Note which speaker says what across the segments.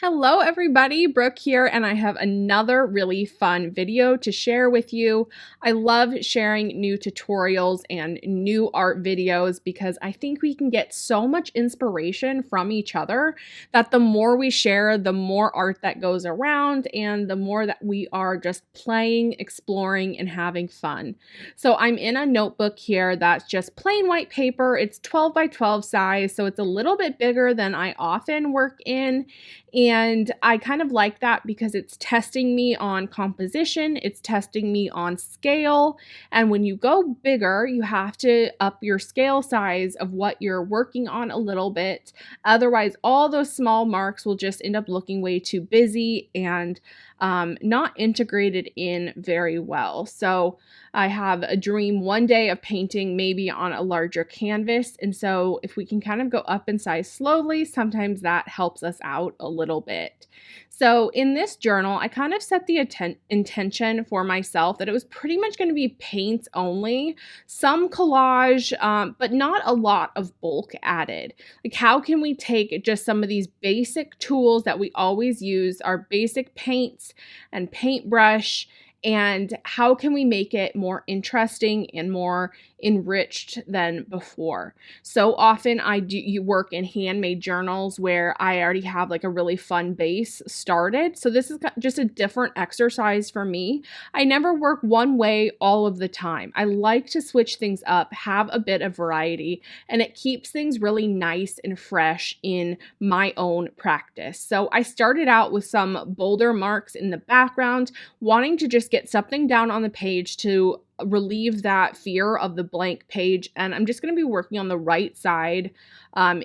Speaker 1: Hello everybody, Brooke here, and I have another really fun video to share with you. I love sharing new tutorials and new art videos because I think we can get so much inspiration from each other that the more we share, the more art that goes around and the more that we are just playing, exploring, and having fun. So I'm in a notebook here that's just plain white paper. It's 12 by 12 size, so it's a little bit bigger than I often work in. And I kind of like that because it's testing me on composition, it's testing me on scale. And when you go bigger, you have to up your scale size of what you're working on a little bit. Otherwise, all those small marks will just end up looking way too busy and not integrated in very well. So I have a dream one day of painting maybe on a larger canvas. And so if we can kind of go up in size slowly, sometimes that helps us out a little bit. So in this journal, I kind of set the intention for myself that it was pretty much going to be paints only, some collage, but not a lot of bulk added. Like, how can we take just some of these basic tools that we always use, our basic paints and paintbrush, and how can we make it more interesting and more enriched than before? So often you work in handmade journals where I already have like a really fun base started. So this is just a different exercise for me. I never work one way all of the time. I like to switch things up, have a bit of variety, and it keeps things really nice and fresh in my own practice. So I started out with some bolder marks in the background, wanting to just get something down on the page to relieve that fear of the blank page. And I'm just going to be working on the right side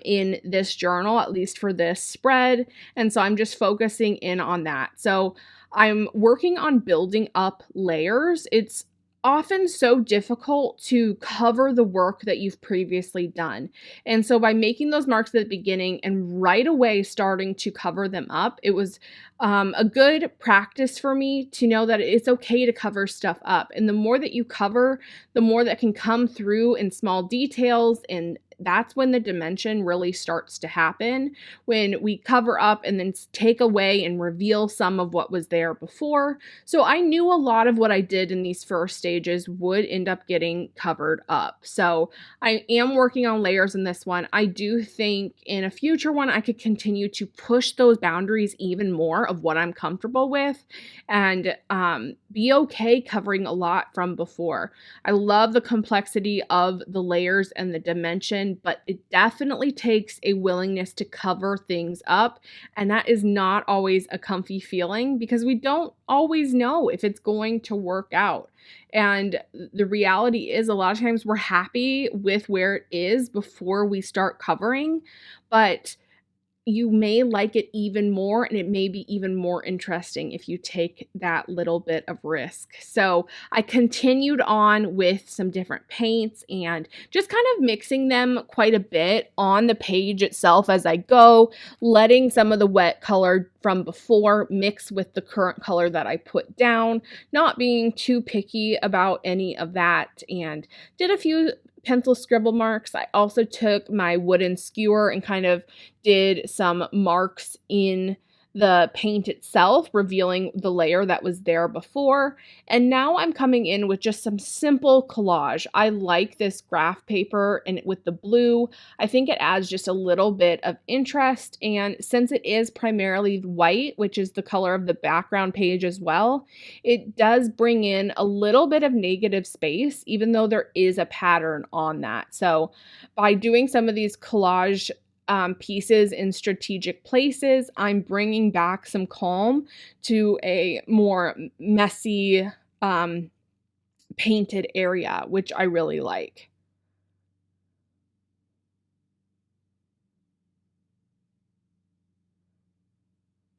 Speaker 1: in this journal, at least for this spread. And so I'm just focusing in on that. So I'm working on building up layers. It's often so difficult to cover the work that you've previously done. And so by making those marks at the beginning and right away starting to cover them up, it was a good practice for me to know that it's okay to cover stuff up. And the more that you cover, the more that can come through in small details, and that's when the dimension really starts to happen, when we cover up and then take away and reveal some of what was there before. So I knew a lot of what I did in these first stages would end up getting covered up. So I am working on layers in this one. I do think in a future one, I could continue to push those boundaries even more of what I'm comfortable with and be okay covering a lot from before. I love the complexity of the layers and the dimension, but it definitely takes a willingness to cover things up. And that is not always a comfy feeling because we don't always know if it's going to work out. And the reality is a lot of times we're happy with where it is before we start covering, but you may like it even more, and it may be even more interesting if you take that little bit of risk. So I continued on with some different paints and just kind of mixing them quite a bit on the page itself as I go, letting some of the wet color from before mix with the current color that I put down, not being too picky about any of that, and did a few pencil scribble marks. I also took my wooden skewer and kind of did some marks in the paint itself, revealing the layer that was there before. And now I'm coming in with just some simple collage. I like this graph paper and with the blue, I think it adds just a little bit of interest. And since it is primarily white, which is the color of the background page as well, it does bring in a little bit of negative space, even though there is a pattern on that. So by doing some of these collage pieces in strategic places, I'm bringing back some calm to a more messy painted area, which I really like.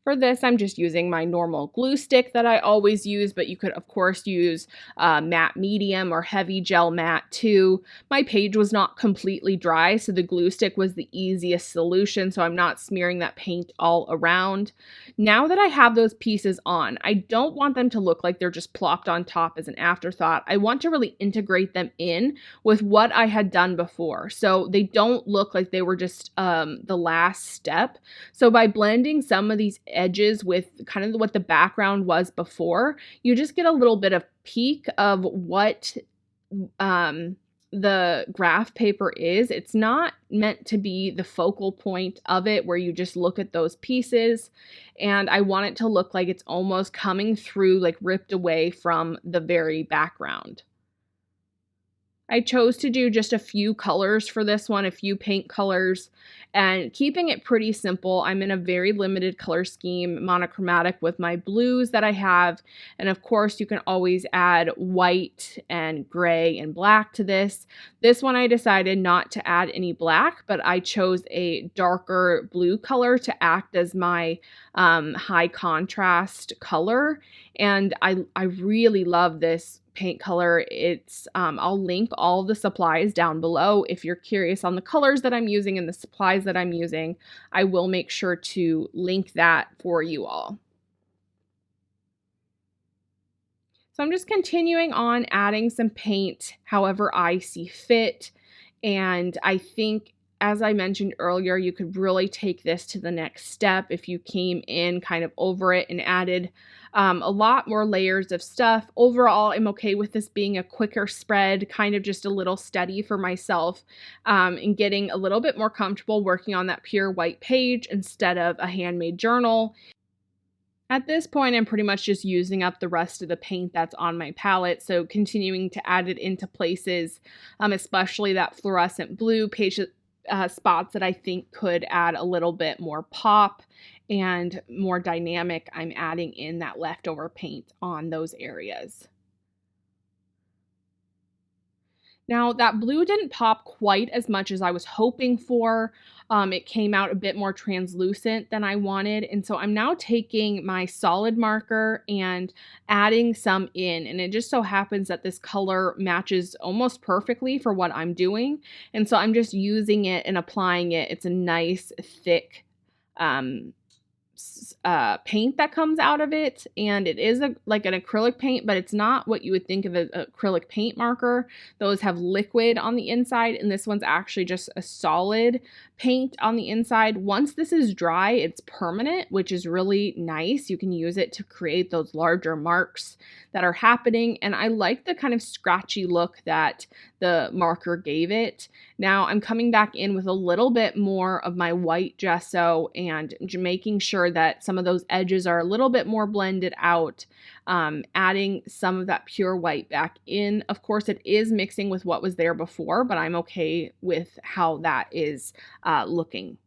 Speaker 1: For this, I'm just using my normal glue stick that I always use, but you could, of course, use matte medium or heavy gel matte too. My page was not completely dry, so the glue stick was the easiest solution, so I'm not smearing that paint all around. Now that I have those pieces on, I don't want them to look like they're just plopped on top as an afterthought. I want to really integrate them in with what I had done before, so they don't look like they were just the last step. So by blending some of these edges with kind of what the background was before, you just get a little bit of peek of what the graph paper is. It's not meant to be the focal point of it where you just look at those pieces, and I want it to look like it's almost coming through, like ripped away from the very background. I chose to do just a few colors for this one, a few paint colors, and keeping it pretty simple. I'm in a very limited color scheme, monochromatic with my blues that I have. And of course, you can always add white and gray and black to this. This one I decided not to add any black, but I chose a darker blue color to act as my high contrast color. And I really love this paint color. It's I'll link all the supplies down below if you're curious on the colors that I'm using and the supplies that I'm using. I will make sure to link that for you all. So I'm just continuing on adding some paint however I see fit, and I think, as I mentioned earlier, you could really take this to the next step if you came in kind of over it and added a lot more layers of stuff. Overall, I'm okay with this being a quicker spread, kind of just a little study for myself, and getting a little bit more comfortable working on that pure white page instead of a handmade journal. At this point, I'm pretty much just using up the rest of the paint that's on my palette, so continuing to add it into places, especially that fluorescent blue page spots that I think could add a little bit more pop and more dynamic. I'm adding in that leftover paint on those areas. Now, that blue didn't pop quite as much as I was hoping for. It came out a bit more translucent than I wanted, and so I'm now taking my solid marker and adding some in, and it just so happens that this color matches almost perfectly for what I'm doing, and so I'm just using it and applying it. It's a nice, thick paint that comes out of it, and it is like an acrylic paint, but it's not what you would think of as an acrylic paint marker. Those have liquid on the inside, and this one's actually just a solid paint on the inside. Once this is dry, it's permanent, which is really nice. You can use it to create those larger marks that are happening, and I like the kind of scratchy look that the marker gave it. Now I'm coming back in with a little bit more of my white gesso and making sure that some of those edges are a little bit more blended out, adding some of that pure white back in. Of course, it is mixing with what was there before, but I'm okay with how that is looking.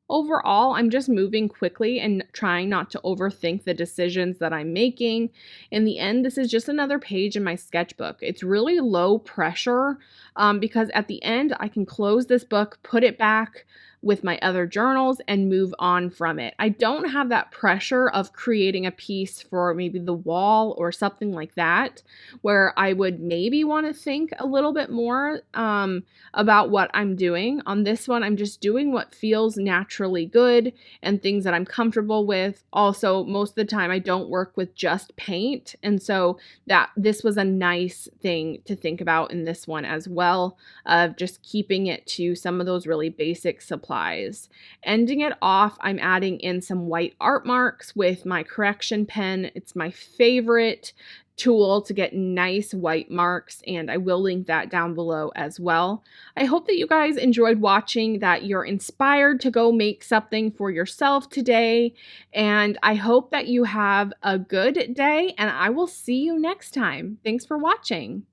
Speaker 1: Overall, I'm just moving quickly and trying not to overthink the decisions that I'm making. In the end, this is just another page in my sketchbook. It's really low pressure because at the end, I can close this book, put it back with my other journals, and move on from it. I don't have that pressure of creating a piece for maybe the wall or something like that, where I would maybe want to think a little bit more about what I'm doing. On this one, I'm just doing what feels naturally good and things that I'm comfortable with. Also, most of the time I don't work with just paint, and so that this was a nice thing to think about in this one as well, of just keeping it to some of those really basic supplies. Ending it off, I'm adding in some white art marks with my correction pen. It's my favorite tool to get nice white marks, and I will link that down below as well. I hope that you guys enjoyed watching, that you're inspired to go make something for yourself today, and I hope that you have a good day, and I will see you next time. Thanks for watching.